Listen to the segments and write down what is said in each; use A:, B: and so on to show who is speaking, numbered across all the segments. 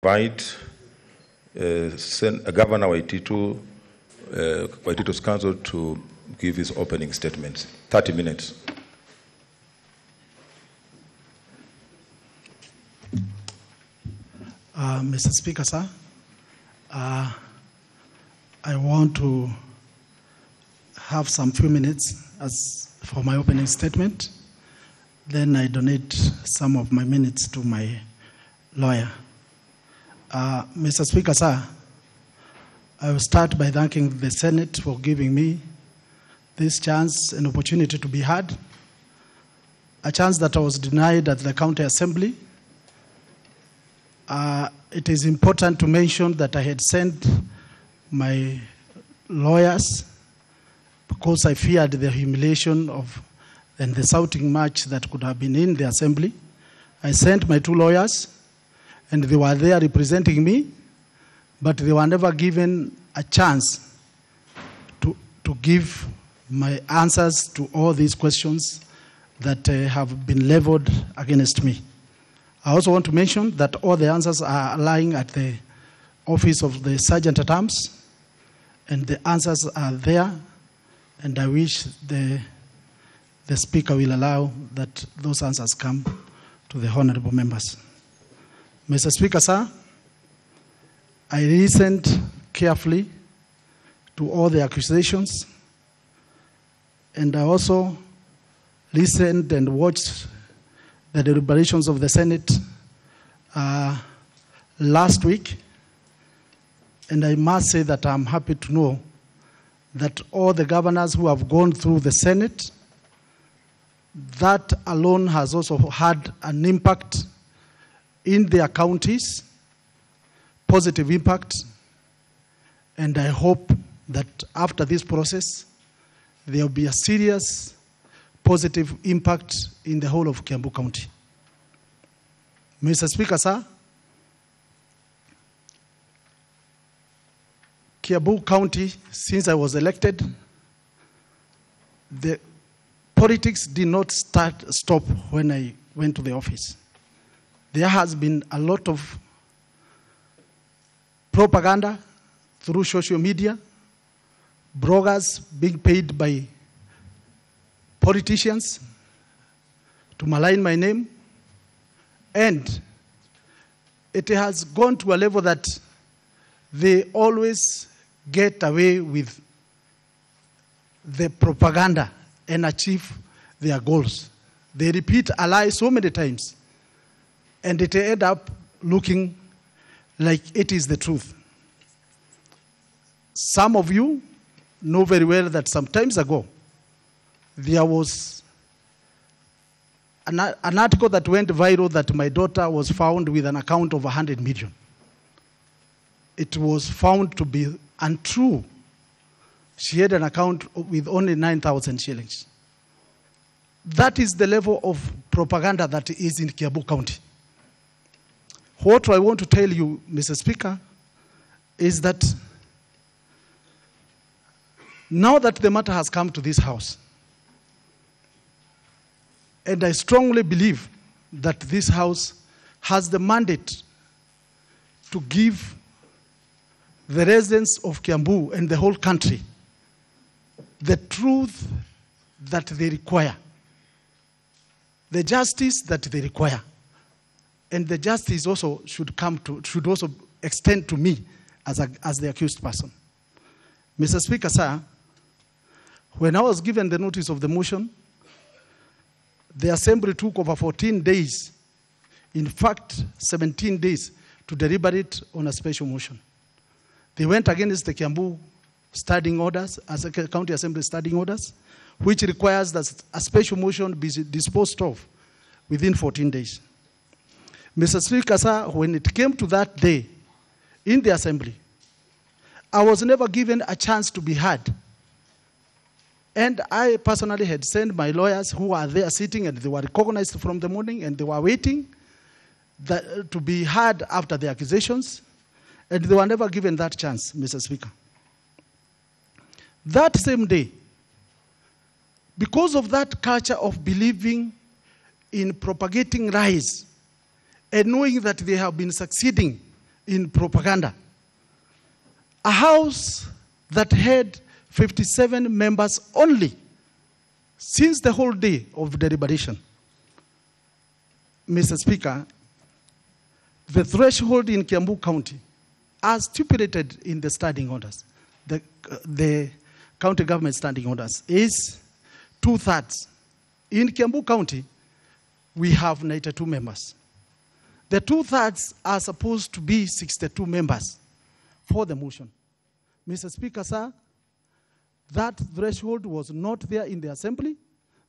A: Invite Governor Waititu's council to give his opening statements. 30 minutes.
B: Mr. Speaker, sir, I want to have some few minutes for my opening statement. Then I donate some of my minutes to my lawyer. Mr. Speaker, sir, I will start by thanking the Senate for giving me this chance and opportunity to be heard, a chance that I was denied at the County Assembly. It is important to mention that I had sent my lawyers because I feared the humiliation and the shouting match that could have been in the Assembly. I sent my 2 lawyers, and they were there representing me, but they were never given a chance to give my answers to all these questions that have been leveled against me. I also want to mention that all the answers are lying at the office of the Sergeant at Arms, and the answers are there, and I wish the Speaker will allow that those answers come to the honorable members. Mr. Speaker, sir, I listened carefully to all the accusations, and I also listened and watched the deliberations of the Senate last week, and I must say that I'm happy to know that all the governors who have gone through the Senate, that alone has also had an impact in their counties, positive impact, and I hope that after this process, there will be a serious positive impact in the whole of Kiambu County. Mr. Speaker, sir, Kiambu County, since I was elected, the politics did not stop when I went to the office. There has been a lot of propaganda through social media, bloggers being paid by politicians to malign my name, and it has gone to a level that they always get away with the propaganda and achieve their goals. They repeat a lie so many times, and it ends up looking like it is the truth. Some of you know very well that some times ago, there was an article that went viral that my daughter was found with an account of 100 million. It was found to be untrue. She had an account with only 9,000 shillings. That is the level of propaganda that is in Kiambu County. What I want to tell you, Mr. Speaker, is that now that the matter has come to this House, and I strongly believe that this House has the mandate to give the residents of Kiambu and the whole country the truth that they require, the justice that they require, and the justice also should also extend to me as the accused person. Mr. Speaker, sir, when I was given the notice of the motion, the Assembly took over 14 days, in fact 17 days, to deliberate on a special motion. They went against the Kiambu standing orders, as a County Assembly standing orders, which requires that a special motion be disposed of within 14 days. Mr. Speaker, sir, when it came to that day in the Assembly, I was never given a chance to be heard. And I personally had sent my lawyers who were there sitting, and they were recognized from the morning, and they were waiting to be heard after the accusations, and they were never given that chance, Mr. Speaker. That same day, because of that culture of believing in propagating lies and knowing that they have been succeeding in propaganda. A house that had 57 members only since the whole day of deliberation. Mr. Speaker, the threshold in Kiambu County, as stipulated in the standing orders, the county government standing orders, is 2/3. In Kiambu County, we have 92 members. The 2/3 are supposed to be 62 members for the motion. Mr. Speaker, sir, that threshold was not there in the assembly.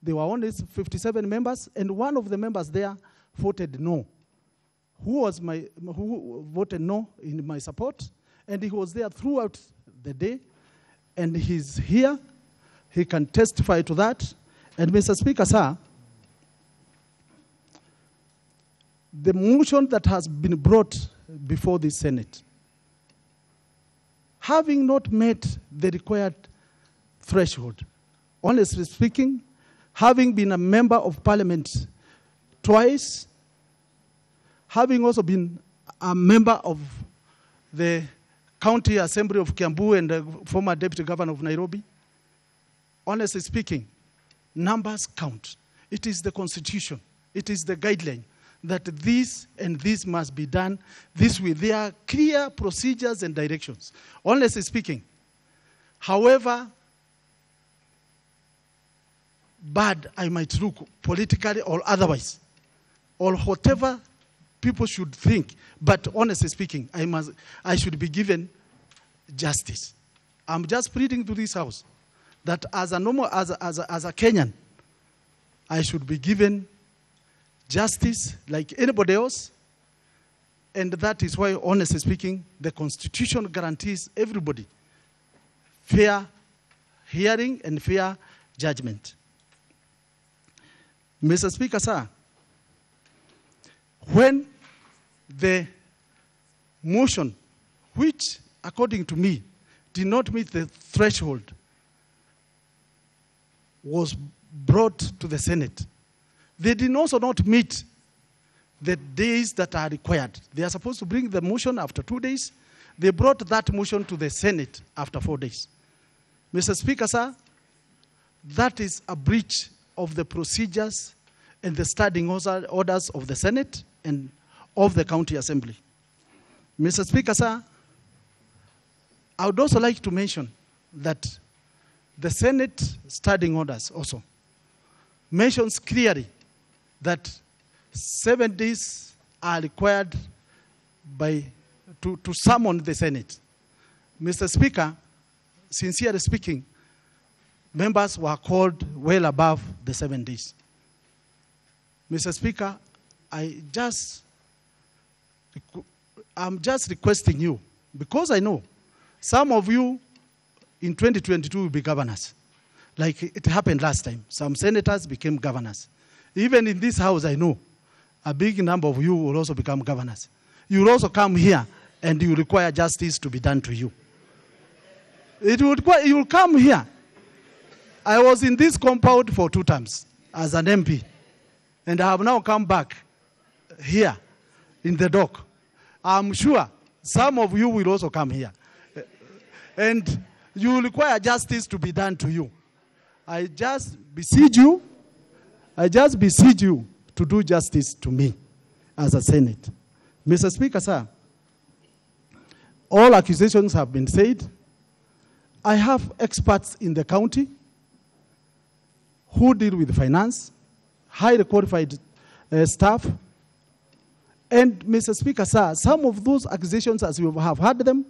B: There were only 57 members, and one of the members there voted no. Who voted no in my support, and he was there throughout the day, and he's here. He can testify to that. And Mr. Speaker, sir, the motion that has been brought before the Senate, having not met the required threshold, honestly speaking, having been a member of parliament twice, having also been a member of the County Assembly of Kiambu and the former Deputy Governor of Nairobi, honestly speaking, numbers count. It is the Constitution. It is the guideline that this and this must be done this way. There are clear procedures and directions. Honestly speaking, however bad I might look politically or otherwise, or whatever people should think, but honestly speaking, I should be given justice. I'm just pleading to this house that as a Kenyan, I should be given justice like anybody else, and that is why, honestly speaking, the Constitution guarantees everybody fair hearing and fair judgment. Mr. Speaker, sir, when the motion, which according to me did not meet the threshold, was brought to the Senate, they did also not meet the days that are required. They are supposed to bring the motion after 2 days. They brought that motion to the Senate after 4 days. Mr. Speaker, sir, that is a breach of the procedures and the standing orders of the Senate and of the County Assembly. Mr. Speaker, sir, I would also like to mention that the Senate standing orders also mentions clearly that 7 days are required to summon the Senate. Mr. Speaker, sincerely speaking, members were called well above the 7 days. Mr. Speaker, I'm just requesting you, because I know some of you in 2022 will be governors, like it happened last time. Some senators became governors. Even in this house, I know a big number of you will also become governors. You will also come here and you require justice to be done to you. You will come here. I was in this compound for 2 terms as an MP, and I have now come back here in the dock. I'm sure some of you will also come here. And you will require justice to be done to you. I just beseech you to do justice to me as a Senate. Mr. Speaker, sir, all accusations have been said. I have experts in the county who deal with finance, highly qualified staff. And Mr. Speaker, sir, some of those accusations, as you have heard them,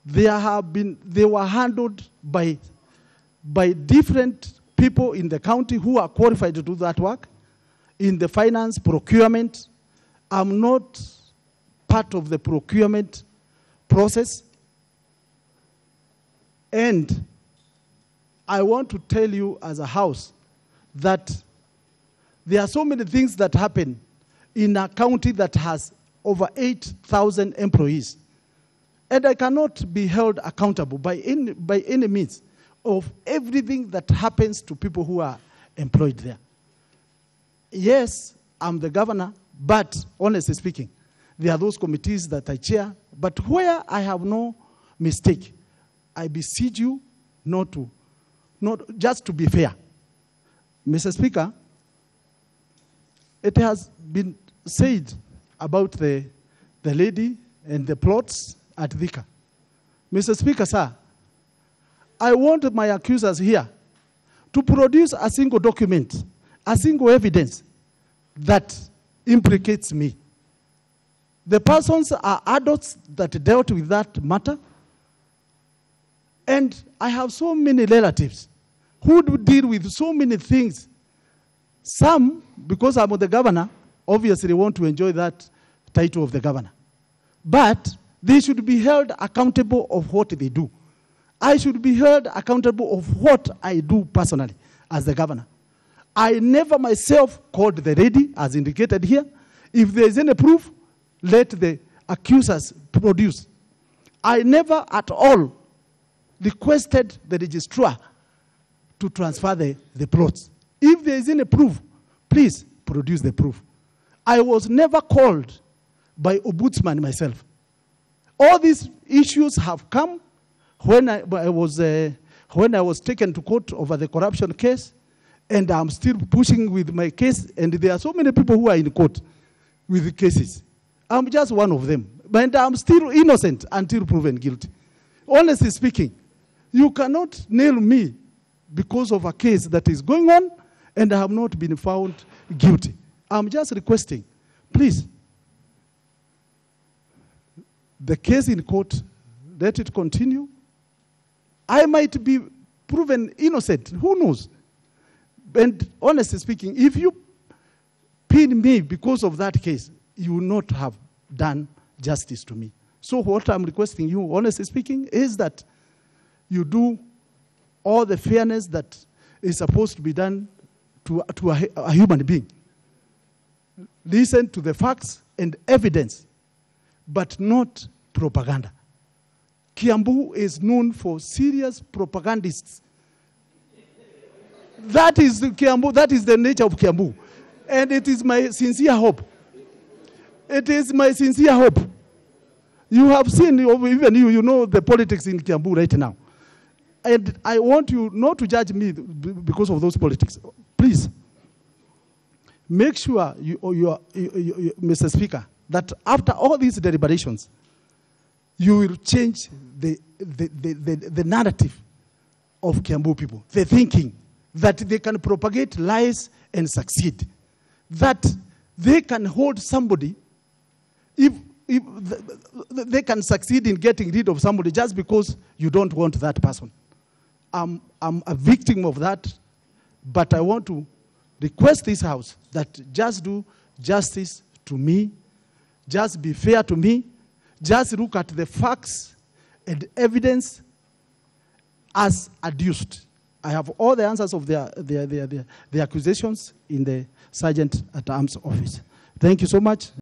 B: they were handled by different people in the county who are qualified to do that work. In the finance, procurement, I'm not part of the procurement process. And I want to tell you as a house that there are so many things that happen in a county that has over 8,000 employees. And I cannot be held accountable by any means of everything that happens to people who are employed there. Yes, I'm the governor, but honestly speaking, There are those committees that I chair. But where I have no mistake, I beseech you not just to be fair. Mr. Speaker, it has been said about the lady and the plots at Thika. Mr. Speaker, sir, I want my accusers here to produce a single document, a single evidence that implicates me. The persons are adults that dealt with that matter. And I have so many relatives who do deal with so many things. Some, because I'm the governor, obviously want to enjoy that title of the governor. But they should be held accountable of what they do. I should be held accountable of what I do personally as the governor. I never myself called the lady, as indicated here. If there is any proof, let the accusers produce. I never at all requested the registrar to transfer the plots. If there is any proof, please produce the proof. I was never called by ombudsman myself. All these issues have come when I was taken to court over the corruption case, and I'm still pushing with my case, and there are so many people who are in court with the cases. I'm just one of them. But I'm still innocent until proven guilty. Honestly speaking, you cannot nail me because of a case that is going on and I have not been found guilty. I'm just requesting, please, the case in court, let it continue. I might be proven innocent. Who knows? And honestly speaking, if you pin me because of that case, you will not have done justice to me. So what I'm requesting you, honestly speaking, is that you do all the fairness that is supposed to be done to a human being. Listen to the facts and evidence, but not propaganda. Kiambu is known for serious propagandists. That is Kiambu, that is the nature of Kiambu. And it is my sincere hope. It is my sincere hope. You have seen, even you know the politics in Kiambu right now. And I want you not to judge me because of those politics. Please, make sure, Mr. Speaker, that after all these deliberations, you will change the narrative of Kiambu people, the thinking that they can propagate lies and succeed, that they can hold somebody, if they can succeed in getting rid of somebody just because you don't want that person. I'm a victim of that, but I want to request this House that just do justice to me, just be fair to me, just look at the facts and evidence as adduced. I have all the answers of the accusations in the Sergeant at Arms office. Thank you so much.